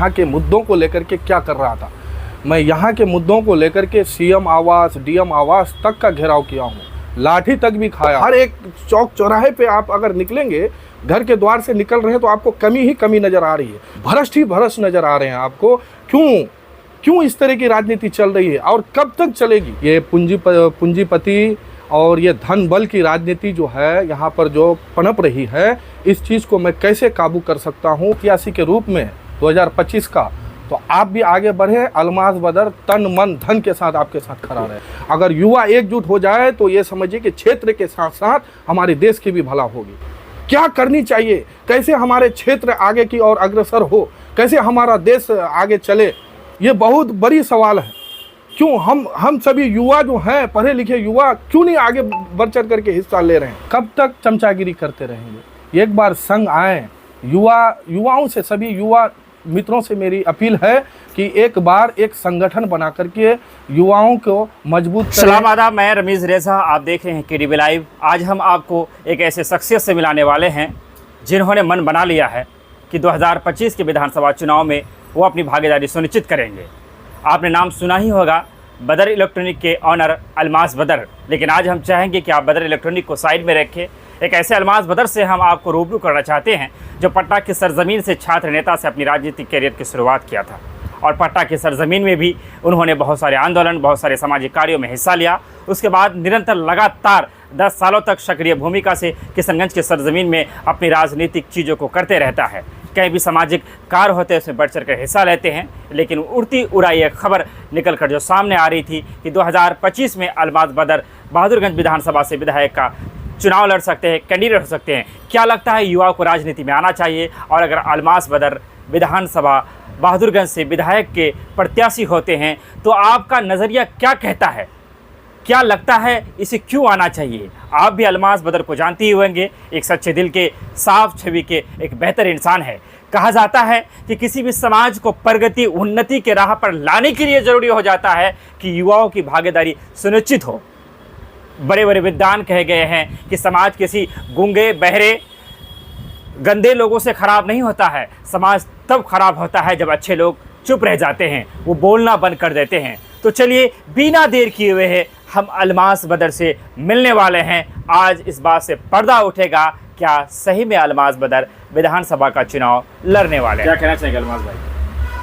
यहाँ के मुद्दों को लेकर के क्या कर रहा था। मैं यहाँ के मुद्दों को लेकर के सीएम आवास, डीएम आवास तक का घेराव किया हूँ, लाठी तक भी खाया। हर एक चौक चौराहे पे आप अगर निकलेंगे, घर के द्वार से निकल रहे हैं तो आपको कमी ही कमी नज़र आ रही है, भ्रष्ट ही भ्रष्ट नज़र आ रहे हैं आपको। क्यों इस तरह की राजनीति चल रही है और कब तक चलेगी? ये पूंजीपति और ये धन बल की राजनीति जो है यहाँ पर जो पनप रही है, इस चीज़ को मैं कैसे काबू कर सकता हूँ ऐतिहासिक के रूप में 2025 का। तो आप भी आगे बढ़े, अलमास बदर तन मन धन के साथ आपके साथ खड़ा रहे। अगर युवा एकजुट हो जाए तो ये समझिए कि क्षेत्र के साथ साथ हमारे देश की भी भला होगी। क्या करनी चाहिए, कैसे हमारे क्षेत्र आगे की ओर अग्रसर हो, कैसे हमारा देश आगे चले, ये बहुत बड़ी सवाल है। क्यों हम सभी युवा जो हैं, पढ़े लिखे युवा, क्यों नहीं आगे बढ़ चढ़ करके हिस्सा ले रहे हैं? कब तक चमचागिरी करते रहेंगे? एक बार संग आए, युवाओं से, सभी युवा मित्रों से मेरी अपील है कि एक बार एक संगठन बना करके युवाओं को मजबूत करें। सलाम आदाब, मैं रमीज़ रेज़ा, आप देख रहे हैं केडीबी लाइव। आज हम आपको एक ऐसे शख्सियत से मिलाने वाले हैं जिन्होंने मन बना लिया है कि 2025 के विधानसभा चुनाव में वो अपनी भागीदारी सुनिश्चित करेंगे। आपने नाम सुना ही होगा, बदर इलेक्ट्रॉनिक के ऑनर अलमास बदर। लेकिन आज हम चाहेंगे कि आप बदर इलेक्ट्रॉनिक को साइड में रखें। एक ऐसे अलमास बदर से हम आपको रूबरू करना चाहते हैं जो पटना की सरजमीन से छात्र नेता से अपनी राजनीतिक करियर की शुरुआत किया था और पटना की सरजमीन में भी उन्होंने बहुत सारे आंदोलन, बहुत सारे सामाजिक कार्यों में हिस्सा लिया। उसके बाद निरंतर लगातार 10 सालों तक सक्रिय भूमिका से किशनगंज की सरजमीन में अपनी राजनीतिक चीज़ों को करते रहता है। कहीं भी सामाजिक कार्य होते हैं उसमें बढ़ चढ़ कर हिस्सा लेते हैं। लेकिन उड़ती उड़ाई एक खबर निकल कर जो सामने आ रही थी कि 2025 में अलमास बदर बहादुरगंज विधानसभा से विधायक का चुनाव लड़ सकते हैं, कैंडिडेट हो सकते हैं। क्या लगता है युवाओं को राजनीति में आना चाहिए? और अगर अलमास बदर विधानसभा बहादुरगंज से विधायक के प्रत्याशी होते हैं तो आपका नज़रिया क्या कहता है? क्या लगता है इसे क्यों आना चाहिए? आप भी अलमास बदर को जानते ही होंगे, एक सच्चे दिल के, साफ छवि के एक बेहतर इंसान है। कहा जाता है कि किसी भी समाज को प्रगति, उन्नति के राह पर लाने के लिए ज़रूरी हो जाता है कि युवाओं की भागीदारी सुनिश्चित हो। बड़े बड़े विद्वान कहे गए हैं कि समाज किसी गूंगे, बहरे, गंदे लोगों से ख़राब नहीं होता है। समाज तब खराब होता है जब अच्छे लोग चुप रह जाते हैं, वो बोलना बंद कर देते हैं। तो चलिए बिना देर किए हुए हम अलमास बदर से मिलने वाले हैं। आज इस बात से पर्दा उठेगा, क्या सही में अलमास बदर विधानसभा का चुनाव लड़ने वाले हैं? क्या कहना चाहेंगे अलमास भाई?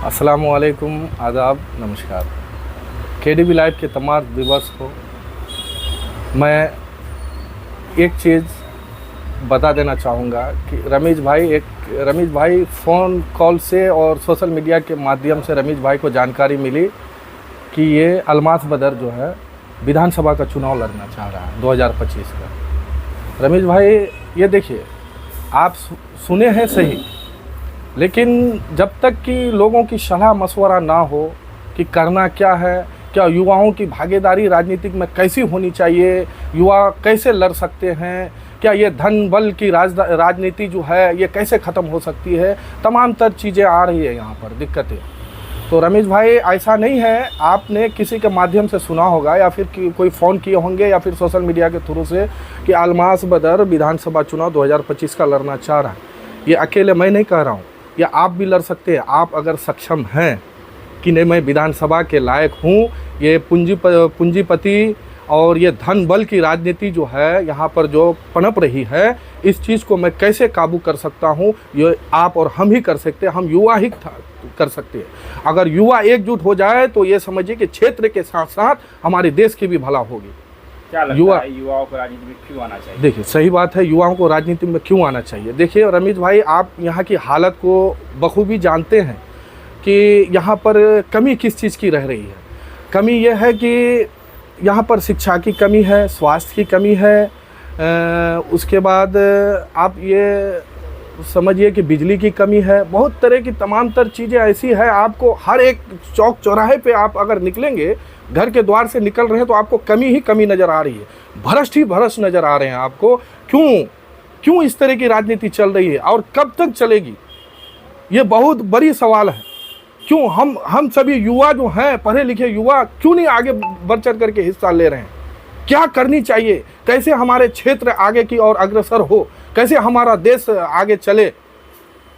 अस्सलाम वालेकुम, आदाब, नमस्कार। केडीबी लाइव के तमाम दिवस को मैं एक चीज़ बता देना चाहूँगा कि रमीज़ भाई फ़ोन कॉल से और सोशल मीडिया के माध्यम से रमीज़ भाई को जानकारी मिली कि ये अलमास बदर जो है विधानसभा का चुनाव लड़ना चाह रहा है 2025 का। रमीज़ भाई, ये देखिए, आप सुने हैं सही, लेकिन जब तक कि लोगों की सलाह मशवरा ना हो कि करना क्या है, क्या युवाओं की भागीदारी राजनीतिक में कैसी होनी चाहिए, युवा कैसे लड़ सकते हैं, क्या ये धन बल की राजनीति जो है ये कैसे ख़त्म हो सकती है, तमाम तर चीज़ें आ रही है यहाँ पर दिक्कतें। तो रमेश भाई, ऐसा नहीं है, आपने किसी के माध्यम से सुना होगा या फिर कोई फ़ोन किए होंगे या फिर सोशल मीडिया के थ्रू से कि अलमास बदर विधानसभा चुनाव 2025 का लड़ना चाह रहा है। ये अकेले मैं नहीं कह रहा हूँ, ये आप भी लड़ सकते हैं। आप अगर सक्षम हैं कि नहीं मैं विधानसभा के लायक हूँ, ये पूंजीपति और ये धन बल की राजनीति जो है यहाँ पर जो पनप रही है, इस चीज़ को मैं कैसे काबू कर सकता हूँ, ये आप और हम ही कर सकते हैं, हम युवा ही कर सकते हैं। अगर युवा एकजुट हो जाए तो ये समझिए कि क्षेत्र के साथ साथ हमारे देश की भी भला होगी। क्या लगता है युवाओं को राजनीति में क्यों आना चाहिए? देखिए, सही बात है, युवाओं को राजनीति में क्यों आना चाहिए। देखिए रमीज़ भाई, आप यहाँ की हालत को बखूबी जानते हैं कि यहाँ पर कमी किस चीज़ की रह रही है। कमी यह है कि यहाँ पर शिक्षा की कमी है, स्वास्थ्य की कमी है, उसके बाद आप ये समझिए कि बिजली की कमी है, बहुत तरह की तमाम तर चीज़ें ऐसी है। आपको हर एक चौक चौराहे पे आप अगर निकलेंगे, घर के द्वार से निकल रहे हैं तो आपको कमी ही कमी नज़र आ रही है, भ्रष्ट ही भ्रष्ट नज़र आ रहे हैं आपको। क्यों इस तरह की राजनीति चल रही है और कब तक चलेगी, ये बहुत बड़ी सवाल है। क्यों हम सभी युवा जो हैं, पढ़े लिखे युवा, क्यों नहीं आगे बढ़ चढ़ करके हिस्सा ले रहे हैं? क्या करनी चाहिए, कैसे हमारे क्षेत्र आगे की ओर अग्रसर हो, कैसे हमारा देश आगे चले,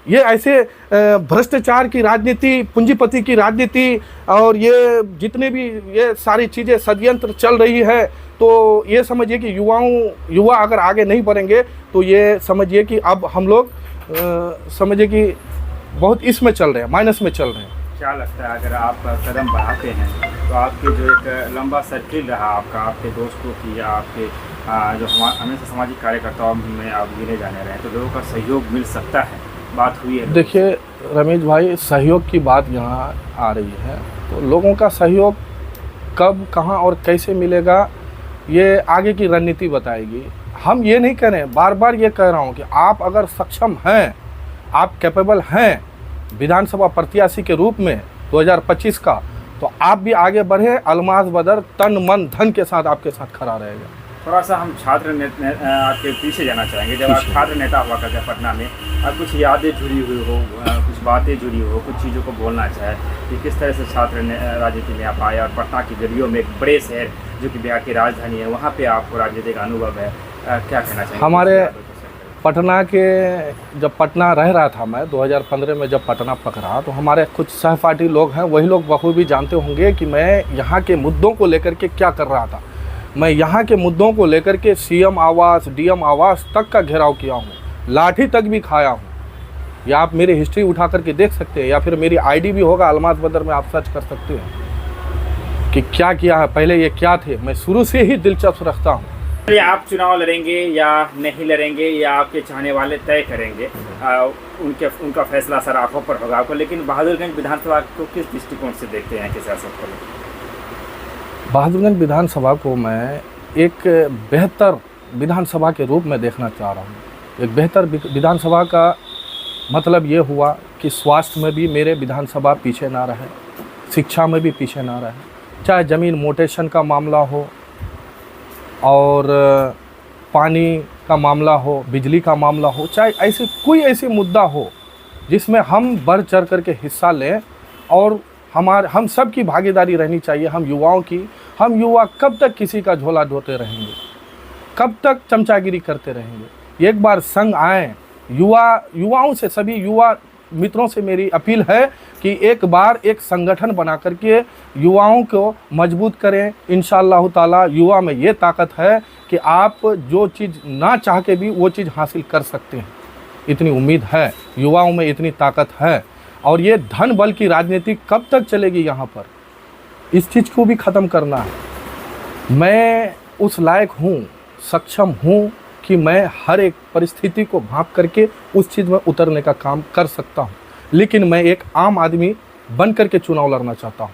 ये ऐसे भ्रष्टाचार की राजनीति, पूंजीपति की राजनीति और ये जितने भी ये सारी चीज़ें षड्यंत्र चल रही है, तो ये समझिए कि युवा अगर आगे नहीं बढ़ेंगे तो ये समझिए कि अब हम लोग समझिए कि बहुत इसमें चल रहे हैं, माइनस में चल रहे हैं। क्या लगता है अगर आप कदम बढ़ाते हैं तो आपके जो एक लंबा सर्किल रहा आपका, आपके दोस्तों की या आपके जो हमेशा सामाजिक कार्यकर्ताओं में आप गिने जाने रहे, तो लोगों का सहयोग मिल सकता है? बात हुई है? देखिए रमेश भाई, सहयोग की बात यहाँ आ रही है, तो लोगों का सहयोग कब, कहाँ और कैसे मिलेगा ये आगे की रणनीति बताएगी। हम ये नहीं कह रहे हैं, बार बार ये कह रहा हूँ कि आप अगर सक्षम हैं, आप कैपेबल हैं विधानसभा प्रत्याशी के रूप में 2025 का, तो आप भी आगे बढ़े। अलमास बदर तन मन धन के साथ आपके साथ खड़ा रहेगा। थोड़ा सा हम छात्र आपके पीछे जाना चाहेंगे। जब आप छात्र नेता हुआ करते पटना में, अब कुछ यादें जुड़ी हुई हो, कुछ बातें जुड़ी हो, कुछ चीज़ों को बोलना चाहे कि किस तरह से छात्र राजनीति में आप आए और पटना की गलियों में एक बड़े शहर जो कि बिहार की राजधानी है, वहाँ पे आपको राजनीतिक अनुभव है, क्या कहना चाहिए? हमारे पटना के, जब पटना रह रहा था मैं 2015 में जब पटना पकड़ा, तो हमारे कुछ सहपाठी लोग हैं, वही लोग बखूबी जानते होंगे कि मैं यहाँ के मुद्दों को लेकर के क्या कर रहा था। मैं यहाँ के मुद्दों को लेकर के सीएम आवास, डीएम आवास तक का घेराव किया हूँ, लाठी तक भी खाया हूँ। या आप मेरी हिस्ट्री उठा करके देख सकते हैं, या फिर मेरी आईडी भी होगा अलमास बदर में, आप सर्च कर सकते हैं कि क्या किया है, पहले ये क्या थे। मैं शुरू से ही दिलचस्प रखता हूँ। आप चुनाव लड़ेंगे या नहीं लड़ेंगे, या आपके चाहने वाले तय करेंगे, उनका फैसला सर आंखों पर होगा आपको। लेकिन बहादुरगंज विधानसभा को किस दृष्टिकोण से देखते हैं, किस सियासत को? बहादुरगंज विधानसभा को मैं एक बेहतर विधानसभा के रूप में देखना चाह रहा हूँ। एक बेहतर विधानसभा का मतलब ये हुआ कि स्वास्थ्य में भी मेरे विधानसभा पीछे ना रहे, शिक्षा में भी पीछे ना रहे, चाहे ज़मीन मोटेशन का मामला हो और पानी का मामला हो, बिजली का मामला हो, चाहे ऐसे कोई ऐसे मुद्दा हो जिसमें हम बढ़ चढ़ करके हिस्सा लें और हम सब की भागीदारी रहनी चाहिए। हम युवाओं की, हम युवा कब तक किसी का झोला ढोते रहेंगे, कब तक चमचागिरी करते रहेंगे? एक बार संग आएँ, युवाओं से, सभी युवा मित्रों से मेरी अपील है कि एक बार एक संगठन बना करके युवाओं को मजबूत करें। इंशाअल्लाह ताला युवा में ये ताकत है कि आप जो चीज़ ना चाह के भी वो चीज़ हासिल कर सकते हैं। इतनी उम्मीद है, युवाओं में इतनी ताकत है। और ये धन बल की राजनीति कब तक चलेगी यहाँ पर, इस चीज़ को भी ख़त्म करना है। मैं उस लायक हूँ, सक्षम हूँ कि मैं हर एक परिस्थिति को भांप करके उस चीज़ में उतरने का काम कर सकता हूँ, लेकिन मैं एक आम आदमी बन करके चुनाव लड़ना चाहता हूँ।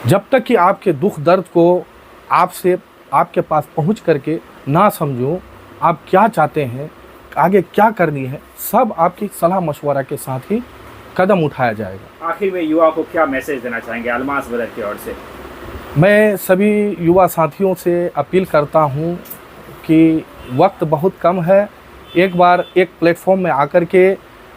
जब तक कि आपके दुख दर्द को आपके पास पहुँच करके ना समझूं, आप क्या चाहते हैं, आगे क्या करनी है, सब आपकी सलाह मशवरा के साथ ही कदम उठाया जाएगा। आखिर में युवा को क्या मैसेज देना चाहेंगे अलमास बदर की ओर से? मैं सभी युवा साथियों से अपील करता हूँ कि वक्त बहुत कम है, एक बार एक प्लेटफॉर्म में आकर के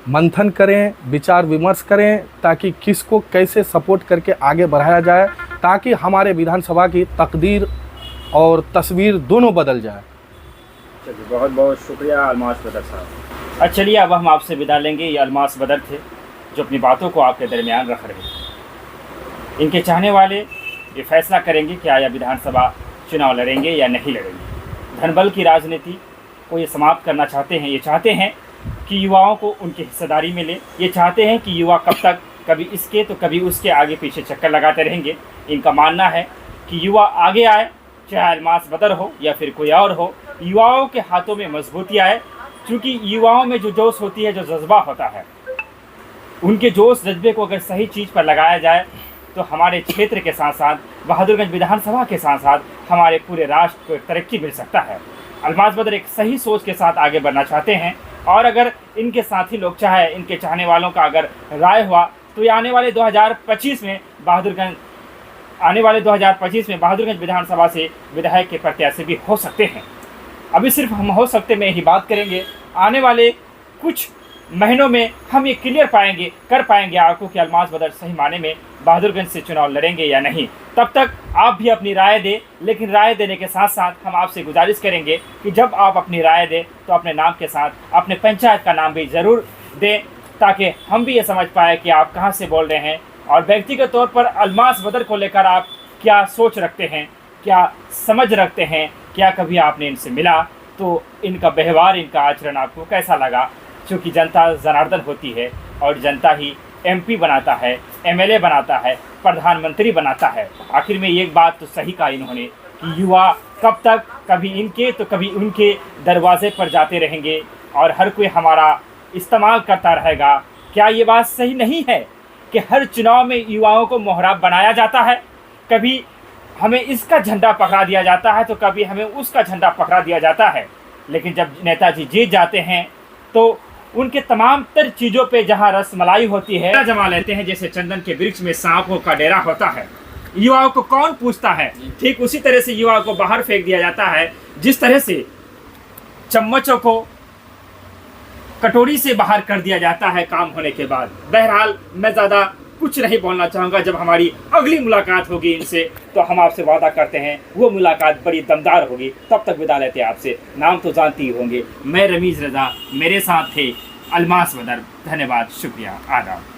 मंथन करें, विचार विमर्श करें, ताकि किसको कैसे सपोर्ट करके आगे बढ़ाया जाए, ताकि हमारे विधानसभा की तकदीर और तस्वीर दोनों बदल जाए। चलिए, बहुत बहुत शुक्रिया अलमास बदर साहब। अच्छा चलिए, अब हम आपसे विदा लेंगे। ये अलमास बदर थे जो अपनी बातों को आपके दरमियान रख रहे थे। इनके चाहने वाले ये फैसला करेंगे कि आया विधानसभा चुनाव लड़ेंगे या नहीं लड़ेंगे। धनबल की राजनीति को ये समाप्त करना चाहते हैं। ये चाहते हैं कि युवाओं को उनकी हिस्सेदारी मिले। ये चाहते हैं कि युवा कब तक कभी इसके तो कभी उसके आगे पीछे चक्कर लगाते रहेंगे। इनका मानना है कि युवा आगे आए, चाहे अलमास बदर हो या फिर कोई और हो, युवाओं के हाथों में मजबूती आए। क्योंकि युवाओं में जो जोश होती है, जो जज्बा होता है, उनके जोश जज्बे को अगर सही चीज़ पर लगाया जाए तो हमारे क्षेत्र के साथ साथ बहादुरगंज विधानसभा के साथ साथ हमारे पूरे राष्ट्र को एक तरक्की मिल सकता है। अलमास बदर एक सही सोच के साथ आगे बढ़ना चाहते हैं, और अगर इनके साथी लोग चाहे, इनके चाहने वालों का अगर राय हुआ तो ये आने वाले 2025 में बहादुरगंज विधानसभा से विधायक के प्रत्याशी भी हो सकते हैं। अभी सिर्फ हम हो सकते में ही बात करेंगे, आने वाले कुछ महीनों में हम ये क्लियर कर पाएंगे आपको कि अलमास बदर सही माने में बहादुरगंज से चुनाव लड़ेंगे या नहीं। तब तक आप भी अपनी राय दें, लेकिन राय देने के साथ साथ हम आपसे गुजारिश करेंगे कि जब आप अपनी राय दें तो अपने नाम के साथ अपने पंचायत का नाम भी ज़रूर दें, ताकि हम भी ये समझ पाए कि आप कहाँ से बोल रहे हैं और व्यक्तिगत तौर पर अलमास बदर को लेकर आप क्या सोच रखते हैं, क्या समझ रखते हैं, क्या कभी आपने इनसे मिला तो इनका व्यवहार, इनका आचरण आपको कैसा लगा। क्योंकि जनता जनार्दन होती है और जनता ही MP बनाता है, MLA बनाता है, प्रधानमंत्री बनाता है। आखिर में एक बात तो सही कहा इन्होंने कि युवा कब तक कभी इनके तो कभी उनके दरवाजे पर जाते रहेंगे और हर कोई हमारा इस्तेमाल करता रहेगा। क्या ये बात सही नहीं है कि हर चुनाव में युवाओं को मोहरा बनाया जाता है? कभी हमें इसका झंडा पकड़ा दिया जाता है तो कभी हमें उसका झंडा पकड़ा दिया जाता है। लेकिन जब नेताजी जीत जाते हैं तो उनके तमाम तर चीज़ों पे जहाँ रसमलाई होती है जमा लेते हैं, जैसे चंदन के वृक्ष में सांपों का डेरा होता है। युवाओं को कौन पूछता है? ठीक उसी तरह से युवाओं को बाहर फेंक दिया जाता है जिस तरह से चम्मचों को कटोरी से बाहर कर दिया जाता है काम होने के बाद। बहरहाल मैं ज़्यादा कुछ नहीं बोलना चाहूँगा। जब हमारी अगली मुलाकात होगी इनसे तो हम आपसे वादा करते हैं वो मुलाकात बड़ी दमदार होगी। तब तक विदा लेते हैं आपसे। नाम तो जानते ही होंगे, मैं रमीज़ रज़ा, मेरे साथ थे अलमास बदर। धन्यवाद, शुक्रिया, आदाब।